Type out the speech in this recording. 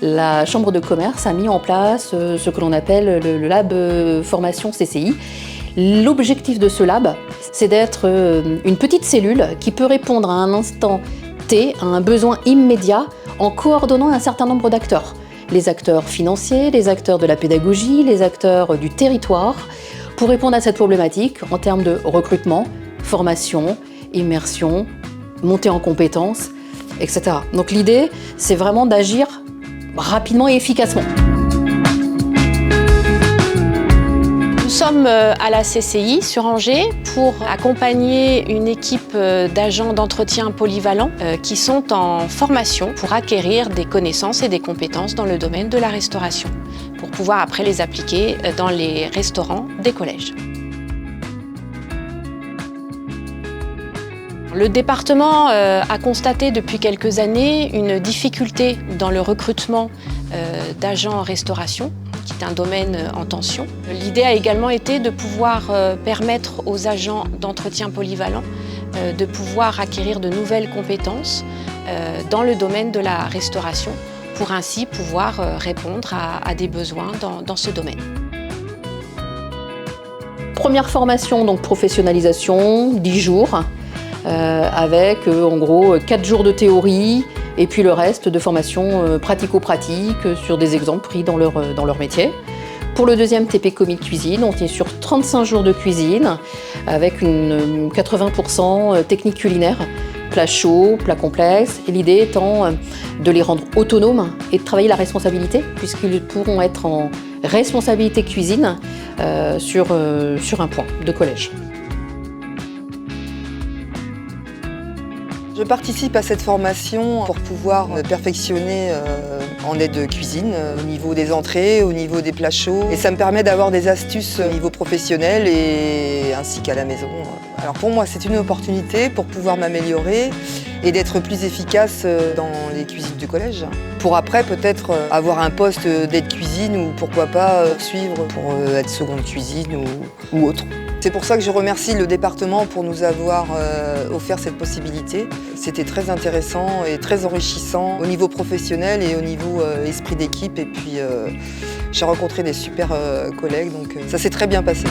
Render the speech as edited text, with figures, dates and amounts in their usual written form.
la Chambre de commerce a mis en place ce que l'on appelle le lab formation CCI. L'objectif de ce lab, c'est d'être une petite cellule qui peut répondre à un instant T, à un besoin immédiat, en coordonnant un certain nombre d'acteurs. Les acteurs financiers, les acteurs de la pédagogie, les acteurs du territoire, pour répondre à cette problématique en termes de recrutement, formation, immersion, montée en compétences, etc. Donc l'idée, c'est vraiment d'agir rapidement et efficacement. Nous sommes à la CCI sur Angers pour accompagner une équipe d'agents d'entretien polyvalents qui sont en formation pour acquérir des connaissances et des compétences dans le domaine de la restauration, pour pouvoir après les appliquer dans les restaurants des collèges. Le département a constaté depuis quelques années une difficulté dans le recrutement d'agents en restauration, qui est un domaine en tension. L'idée a également été de pouvoir permettre aux agents d'entretien polyvalent de pouvoir acquérir de nouvelles compétences dans le domaine de la restauration pour ainsi pouvoir répondre à des besoins dans ce domaine. Première formation, donc professionnalisation, 10 jours, avec en gros 4 jours de théorie et puis le reste de formation pratico-pratique sur des exemples pris dans leur métier. Pour le deuxième TP Commis Cuisine, on est sur 35 jours de cuisine avec une 80% technique culinaire, plats chauds, plats complexes, et l'idée étant de les rendre autonomes et de travailler la responsabilité puisqu'ils pourront être en responsabilité cuisine sur un point de collège. Je participe à cette formation pour pouvoir me perfectionner en aide de cuisine, au niveau des entrées, au niveau des plats chauds. Et ça me permet d'avoir des astuces au niveau professionnel et ainsi qu'à la maison. Alors pour moi, c'est une opportunité pour pouvoir m'améliorer et d'être plus efficace dans les cuisines du collège. Pour après peut-être avoir un poste d'aide cuisine ou pourquoi pas suivre pour être seconde cuisine ou autre. C'est pour ça que je remercie le département pour nous avoir offert cette possibilité. C'était très intéressant et très enrichissant au niveau professionnel et au niveau esprit d'équipe. Et puis j'ai rencontré des super collègues, donc ça s'est très bien passé.